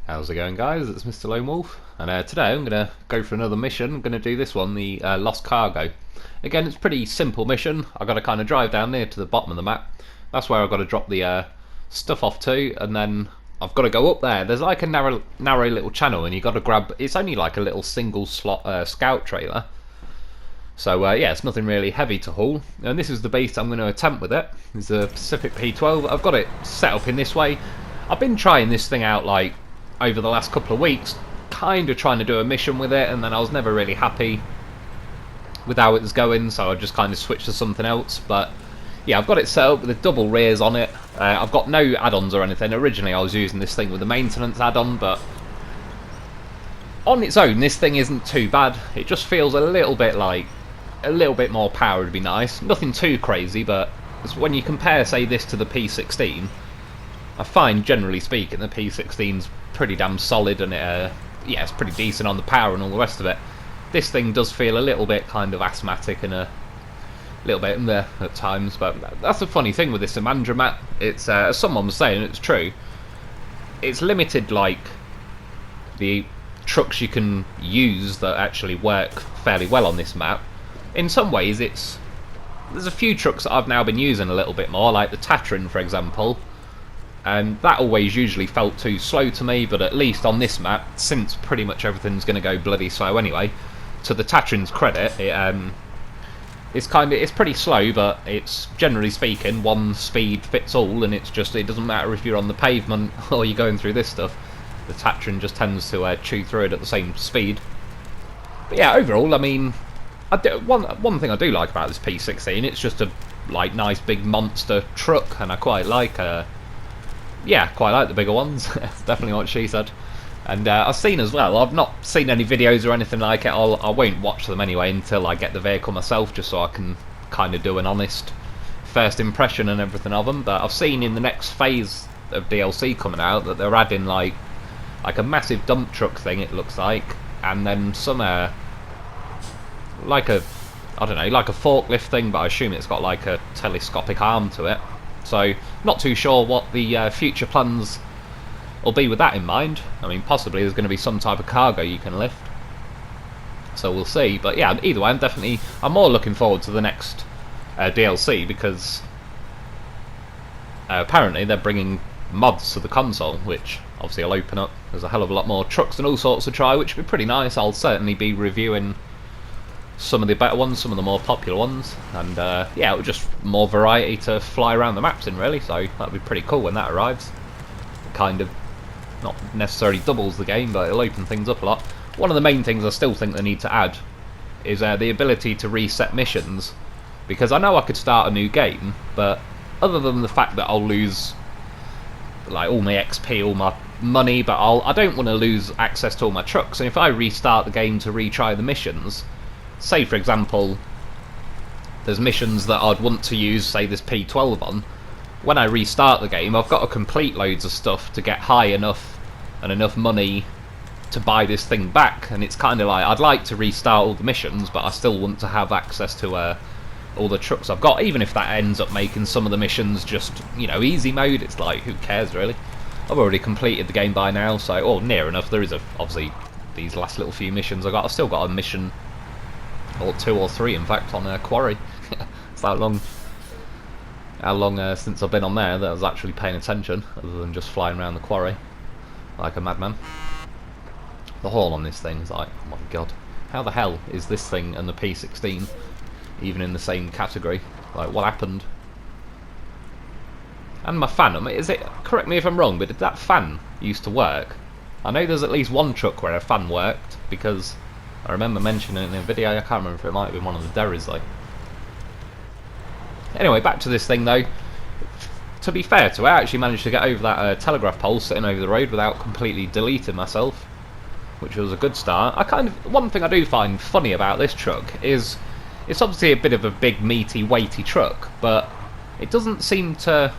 How's it going, guys? It's Mr. Lone Wolf, and today I'm going to go for another mission. I'm going to do this one, the Lost Cargo. Again, it's a pretty simple mission. I've got to kind of drive down near to the bottom of the map. That's where I've got to drop the stuff off to, and then I've got to go up there. There's like a narrow little channel, and you've got to grab... It's only like a little single slot scout trailer. So yeah, it's nothing really heavy to haul. And this is the beast I'm going to attempt with it. It's a Pacific P12. I've got it set up in this way. I've been trying this thing out like over the last couple of weeks, kind of trying to do a mission with it, and then I was never really happy with how it was going, so I just kind of switched to something else. But yeah, I've got it set up with the double rears on it. I've got no add-ons or anything. Originally I was using this thing with the maintenance add-on, but on its own this thing isn't too bad. It just feels a little bit more power would be nice. Nothing too crazy, but when you compare, say, this to the P16, I find, generally speaking, the P16's pretty damn solid, and yeah, it's pretty decent on the power and all the rest of it. This thing does feel a little bit kind of asthmatic and a little bit in there at times, but that's the funny thing with this Amandra map. It's, as someone was saying, it's true, it's limited, like, the trucks you can use that actually work fairly well on this map. In some ways, there's a few trucks that I've now been using a little bit more, like the Tatrin, for example. And that always usually felt too slow to me, but at least on this map, since pretty much everything's going to go bloody slow anyway, to the Tatrin's credit, it's pretty slow, but it's, generally speaking, one speed fits all, and it doesn't matter if you're on the pavement or you're going through this stuff. The Tatrin just tends to chew through it at the same speed. But yeah, overall, I mean, one thing I do like about this P16, it's just a nice big monster truck, and I quite like yeah, quite like the bigger ones. That's definitely what she said. And I've seen as well, I've not seen any videos or anything like it. I won't watch them anyway until I get the vehicle myself, just so I can kind of do an honest first impression and everything of them. But I've seen in the next phase of DLC coming out that they're adding like a massive dump truck thing, it looks like, and then some like a, I don't know, like a forklift thing, but I assume it's got like a telescopic arm to it. So, not too sure what the future plans will be with that in mind. I mean, possibly there's going to be some type of cargo you can lift. So we'll see. But yeah, either way, I'm more looking forward to the next DLC, because apparently they're bringing mods to the console, which obviously will open up. There's a hell of a lot more trucks and all sorts to try, which would be pretty nice. I'll certainly be reviewing some of the better ones, some of the more popular ones, and yeah, it was just more variety to fly around the maps in, really, so that'll be pretty cool when that arrives. It kind of, not necessarily doubles the game, but it'll open things up a lot. One of the main things I still think they need to add is the ability to reset missions, because I know I could start a new game, but other than the fact that I'll lose like all my XP, all my money, but I don't want to lose access to all my trucks, and if I restart the game to retry the missions, say for example there's missions that I'd want to use, say, this P12 on, when I restart the game I've got to complete loads of stuff to get high enough and enough money to buy this thing back, and it's kind of like, I'd like to restart all the missions, but I still want to have access to all the trucks I've got, even if that ends up making some of the missions just, you know, easy mode. It's like, who cares really? I've already completed the game by now, so, or near enough. There is obviously these last little few missions I've still got a mission or 2 or 3 in fact on Quarry. It's how long since I've been on there that I was actually paying attention, other than just flying around the Quarry like a madman. The haul on this thing is like, oh my god, how the hell is this thing and the P16 even in the same category? Like, what happened? And my fan, I mean, correct me if I'm wrong, but did that fan used to work? I know there's at least one truck where a fan worked, because I remember mentioning it in a video. I can't remember if it might have been one of the Derrys though. Anyway, back to this thing though. To be fair to it, I actually managed to get over that telegraph pole sitting over the road without completely deleting myself, which was a good start. One thing I do find funny about this truck is it's obviously a bit of a big, meaty, weighty truck, but it doesn't seem to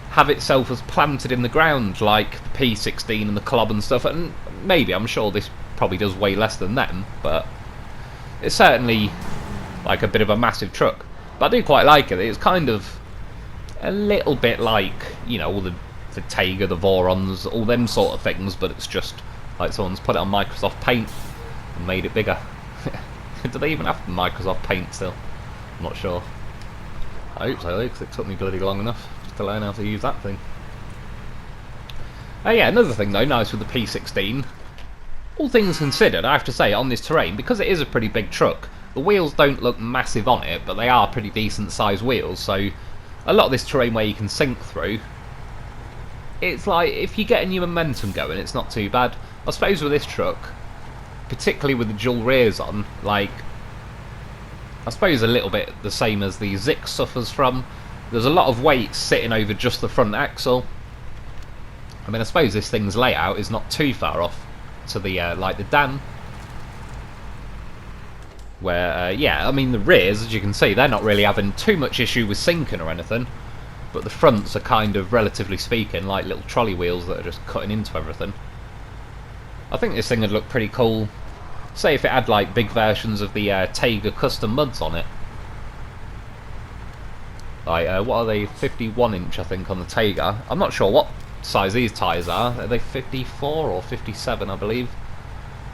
have itself as planted in the ground like the P16 and the Club and stuff. And maybe, I'm sure this probably does weigh less than them, but it's certainly like a bit of a massive truck. But I do quite like it. It's kind of a little bit like, you know, all the the Taiga, the Vorons, all them sort of things, but it's just like someone's put it on Microsoft Paint and made it bigger. Do they even have Microsoft Paint still? I'm not sure. I hope so, because it took me bloody long enough just to learn how to use that thing. Yeah, another thing though, nice with the P16, all things considered, I have to say, on this terrain, because it is a pretty big truck, the wheels don't look massive on it, but they are pretty decent sized wheels, so a lot of this terrain where you can sink through, it's like, if you're getting your momentum going, it's not too bad. I suppose with this truck, particularly with the dual rears on, like, I suppose a little bit the same as the Zik suffers from. There's a lot of weight sitting over just the front axle. I mean, I suppose this thing's layout is not too far off to the, like the Dan. Where, yeah, I mean the rears, as you can see, they're not really having too much issue with sinking or anything. But the fronts are kind of, relatively speaking, like little trolley wheels that are just cutting into everything. I think this thing would look pretty cool. Say if it had like big versions of the Taiga custom muds on it. Like, what are they? 51 inch, I think, on the Taiga. I'm not sure what size these tyres are. Are they 54 or 57, I believe?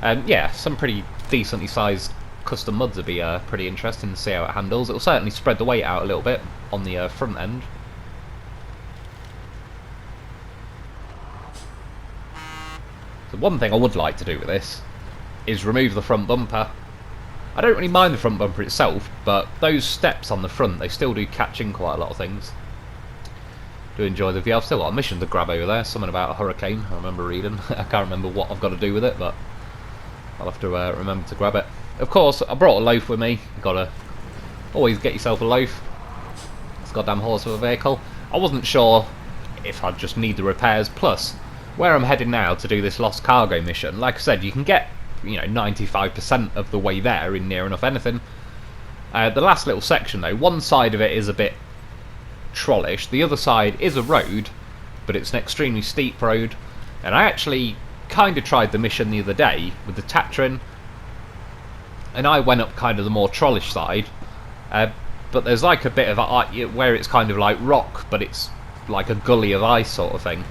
Yeah, some pretty decently sized custom muds would be pretty interesting to see how it handles. It will certainly spread the weight out a little bit on the front end. So one thing I would like to do with this is remove the front bumper. I don't really mind the front bumper itself, but those steps on the front, they still do catch in quite a lot of things. Do enjoy the view. I've still got a mission to grab over there, something about a hurricane, I remember reading. I can't remember what I've got to do with it, but I'll have to remember to grab it. Of course, I brought a loaf with me. You've got to always get yourself a loaf. It's a goddamn horse of a vehicle. I wasn't sure if I'd just need the repairs, plus where I'm heading now to do this lost cargo mission, like I said, you can get, you know, 95% of the way there in near enough anything. The last little section though, one side of it is a bit trollish, the other side is a road, but it's an extremely steep road, and I actually kind of tried the mission the other day with the Tatrin, and I went up kind of the more trollish side, but there's like a bit of where it's kind of like rock, but it's like a gully of ice sort of thing.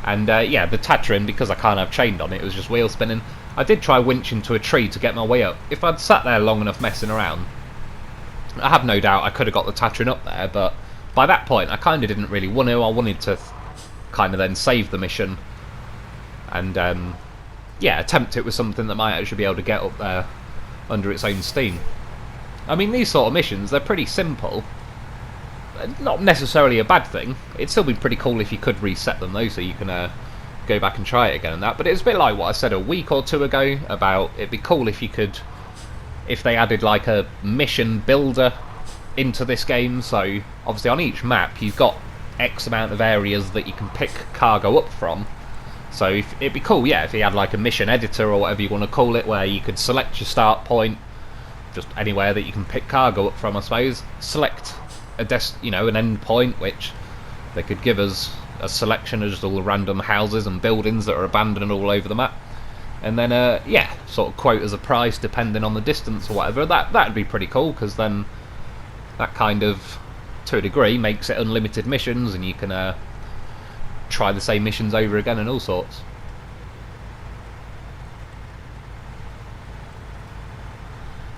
And yeah, the Tatrin, because I can't have chained on it, it was just wheel spinning. I did try winching to a tree to get my way up. If I'd sat there long enough messing around, I have no doubt I could have got the Tatrin up there, but by that point I kind of didn't really want to. I wanted to kind of then save the mission and yeah, attempt it with something that might actually be able to get up there under its own steam. I mean, these sort of missions, they're pretty simple. Not necessarily a bad thing. It'd still be pretty cool if you could reset them though, so you can go back and try it again and that. But it's a bit like what I said a week or two ago about it'd be cool if you could, if they added like a mission builder into this game. So obviously on each map you've got X amount of areas that you can pick cargo up from. So it'd be cool, yeah, if you had like a mission editor or whatever you want to call it, where you could select your start point, just anywhere that you can pick cargo up from, I suppose. Select a you know, an end point, which they could give us a selection of just all the random houses and buildings that are abandoned all over the map, and then yeah, sort of quote as a price depending on the distance or whatever. That'd be pretty cool, because then that kind of, to a degree, makes it unlimited missions, and you can try the same missions over again and all sorts.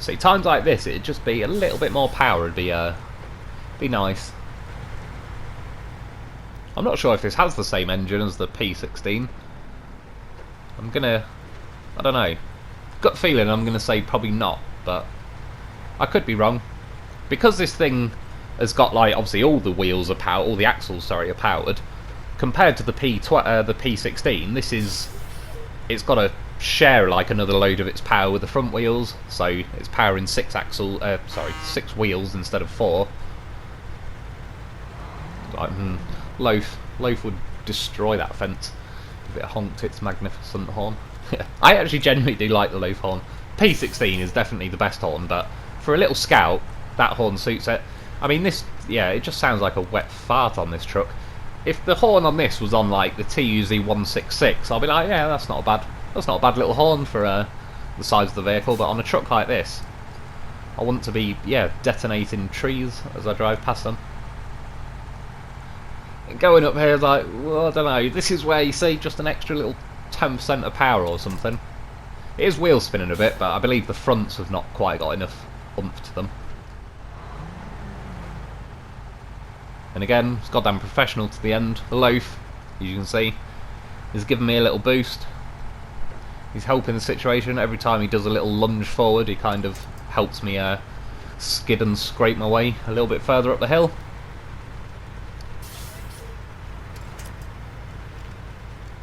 See, times like this, it'd just be a little bit more power. It'd be nice. I'm not sure if this has the same engine as the P16. I don't know. Gut feeling I'm gonna say probably not, but I could be wrong. Because this thing has got, like, obviously all the wheels are powered, all the axles, sorry, are powered. Compared to the P16, it's got to share like another load of its power with the front wheels, so it's powering 6 wheels instead of 4. Like, Loaf would destroy that fence if it honked its magnificent horn. I actually genuinely do like the Loaf horn. P16 is definitely the best horn, but for a little scout, that horn suits it. I mean, this, yeah, it just sounds like a wet fart on this truck. If the horn on this was on like the TUZ166, I'll be like, yeah, that's not a bad little horn for the size of the vehicle. But on a truck like this, I want to be, yeah, detonating trees as I drive past them. Going up here is like, well, I don't know. This is where you see just an extra little 10% of power or something. It is wheel spinning a bit, but I believe the fronts have not quite got enough oomph to them. And again, it's goddamn professional to the end. The loaf, as you can see, is giving me a little boost. He's helping the situation. Every time he does a little lunge forward, he kind of helps me skid and scrape my way a little bit further up the hill.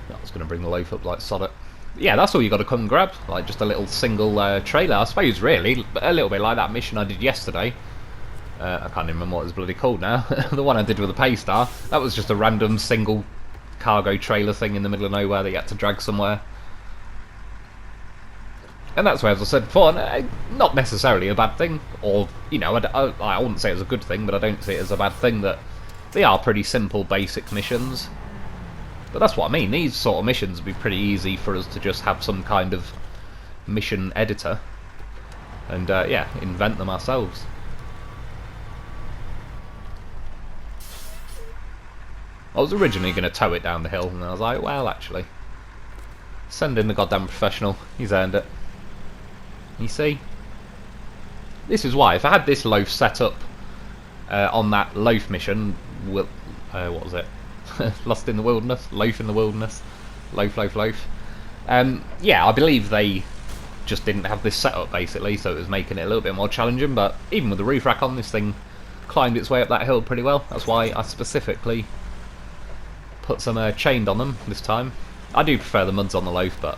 That was going to bring the loaf up like sod it. Yeah, that's all you got to come and grab, like just a little single trailer, I suppose. Really, a little bit like that mission I did yesterday. I can't even remember what it was bloody called now. The one I did with the Paystar. That was just a random single cargo trailer thing in the middle of nowhere that you had to drag somewhere. And that's where, as I said before, not necessarily a bad thing, or, you know, I wouldn't say it's a good thing, but I don't see it as a bad thing that they are pretty simple, basic missions. But that's what I mean, these sort of missions would be pretty easy for us to just have some kind of mission editor, and, yeah, invent them ourselves. I was originally going to tow it down the hill, and I was like, well, actually, send in the goddamn professional, he's earned it. You see? This is why, if I had this loaf set up on that loaf mission, what was it? Lost in the Wilderness? Loaf in the Wilderness? Loaf, loaf, loaf. Yeah, I believe they just didn't have this set up, basically, so it was making it a little bit more challenging, but even with the roof rack on, this thing climbed its way up that hill pretty well. That's why I specifically put some chained on them this time. I do prefer the muds on the loaf, but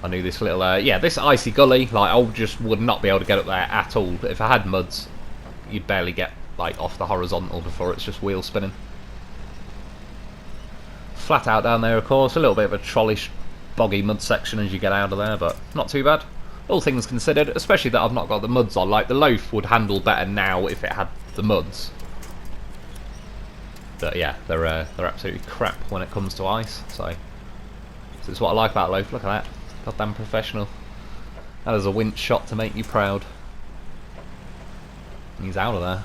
I knew this little, yeah, this icy gully, like, I just would not be able to get up there at all. If I had muds, you'd barely get, like, off the horizontal before it's just wheel spinning. Flat out down there, of course, a little bit of a Trollish boggy mud section as you get out of there, but not too bad. All things considered, especially that I've not got the muds on. Like, the loaf would handle better now if it had the muds. But yeah, they're absolutely crap when it comes to ice, so this is what I like about loaf. Look at that. Goddamn professional. That is a winch shot to make you proud. He's out of there.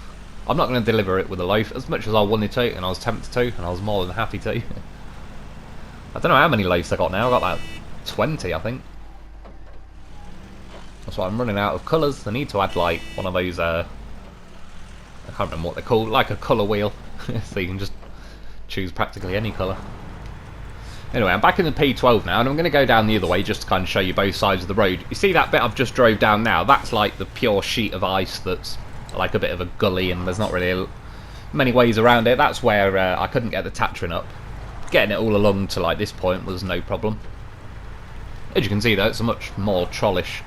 I'm not going to deliver it with a loaf as much as I wanted to, and I was tempted to, and I was more than happy to. I don't know how many loaves I got now. I got like 20, I think. That's why I'm running out of colours. I need to add like one of those, I can't remember what they're called, like a colour wheel, so you can just choose practically any colour. Anyway, I'm back in the P12 now, and I'm going to go down the other way just to kind of show you both sides of the road. You see that bit I've just drove down now? That's like the pure sheet of ice that's like a bit of a gully, and there's not really many ways around it. That's where I couldn't get the Tatrin up. Getting it all along to like this point was no problem. As you can see though, it's a much more Trollish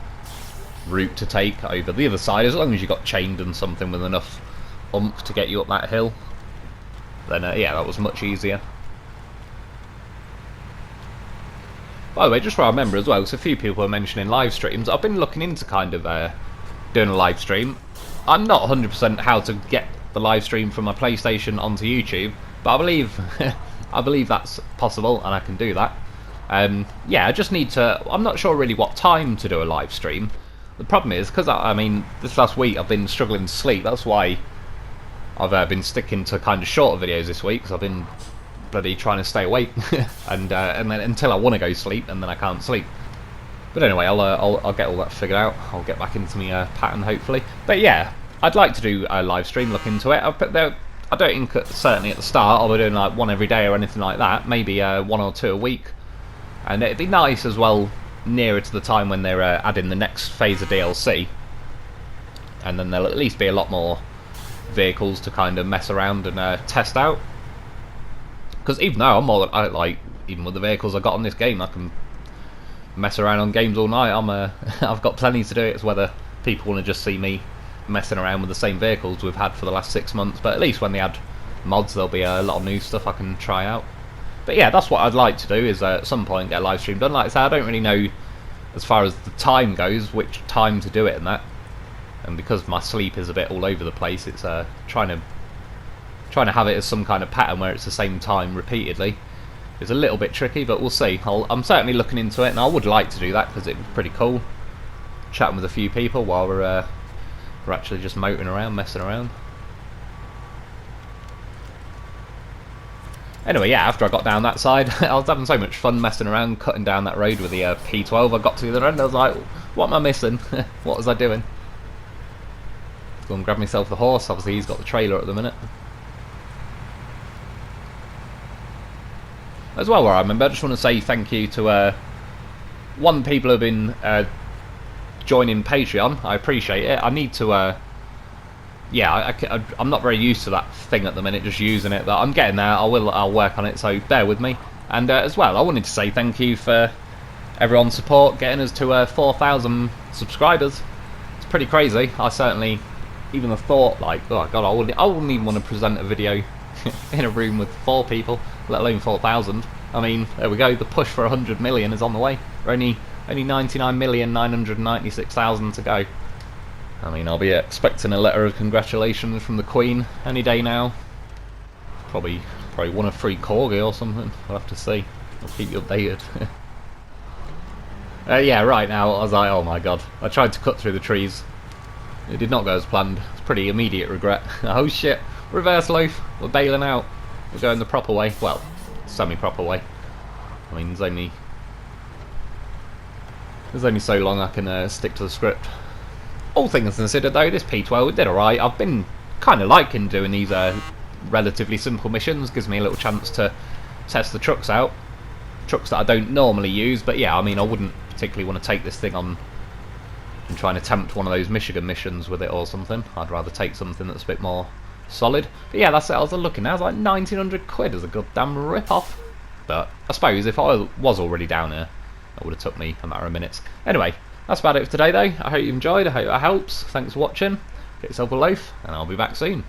route to take over the other side, as long as you got chained and something with enough oomph to get you up that hill. Then yeah, that was much easier. By the way, just so I remember as well, because a few people are mentioning live streams, I've been looking into kind of doing a live stream. I'm not 100% how to get the live stream from my PlayStation onto YouTube, but I believe I believe that's possible, and I can do that. Yeah, I just need to. I'm not sure really what time to do a live stream. The problem is because I mean, this last week I've been struggling to sleep. That's why I've been sticking to kind of shorter videos this week, because I've been bloody trying to stay awake, and then until I want to go sleep, and then I can't sleep. But anyway, I'll get all that figured out. I'll get back into my pattern hopefully. But yeah, I'd like to do a live stream, look into it. I don't think certainly at the start I'll be doing like one every day or anything like that. Maybe one or two a week, and it'd be nice as well nearer to the time when they're adding the next phase of DLC, and then there'll at least be a lot more vehicles to kind of mess around and test out. Because even though I'm more like, even with the vehicles I got on this game, I can mess around on games all night. I've got plenty to do. It's whether people want to just see me messing around with the same vehicles we've had for the last 6 months. But at least when they add mods, there'll be a lot of new stuff I can try out. But yeah, that's what I'd like to do, is at some point get a live stream done. Like I say, I don't really know as far as the time goes, which time to do it and that. And because my sleep is a bit all over the place, it's trying to have it as some kind of pattern where it's the same time repeatedly is a little bit tricky, but we'll see. I'm certainly looking into it, and I would like to do that because it was pretty cool chatting with a few people while we're actually just motoring around, messing around. Anyway, yeah, after I got down that side, I was having so much fun messing around, cutting down that road with the P12. I got to the other end, I was like, what am I missing? What was I doing? Go and grab myself the horse. Obviously, he's got the trailer at the minute. As well, where I remember, I just want to say thank you to people who have been joining Patreon. I appreciate it. I need to... yeah, I'm not very used to that thing at the minute, just using it. But I'm getting there. I'll work on it, so bear with me. And as well, I wanted to say thank you for everyone's support, getting us to 4,000 subscribers. It's pretty crazy. I certainly even the thought, like, oh god, I wouldn't even want to present a video in a room with 4 people, let alone 4,000. I mean, there we go. The push for 100 million is on the way. We're only 99,996,000 to go. I mean, I'll be expecting a letter of congratulations from the Queen any day now. Probably one of 3 corgi or something. We'll have to see. I'll keep you updated. Yeah, right now I was like, oh my god. I tried to cut through the trees. It did not go as planned. It's pretty immediate regret. Oh shit, reverse loaf. We're bailing out. We're going the proper way. Well, semi-proper way. I mean, there's only so long I can stick to the script. All things considered though, this P12 it did alright. I've been kind of liking doing these relatively simple missions. Gives me a little chance to test the trucks out. Trucks that I don't normally use, but yeah, I mean, I wouldn't particularly want to take this thing on and try and attempt one of those Michigan missions with it or something. I'd rather take something that's a bit more solid. But yeah, that's it. I was looking, I was like 1,900 quid as a goddamn rip-off. But I suppose if I was already down here, that would have took me a matter of minutes. Anyway, that's about it for today though. I hope you enjoyed, I hope it helps. Thanks for watching. Get yourself a loaf, and I'll be back soon.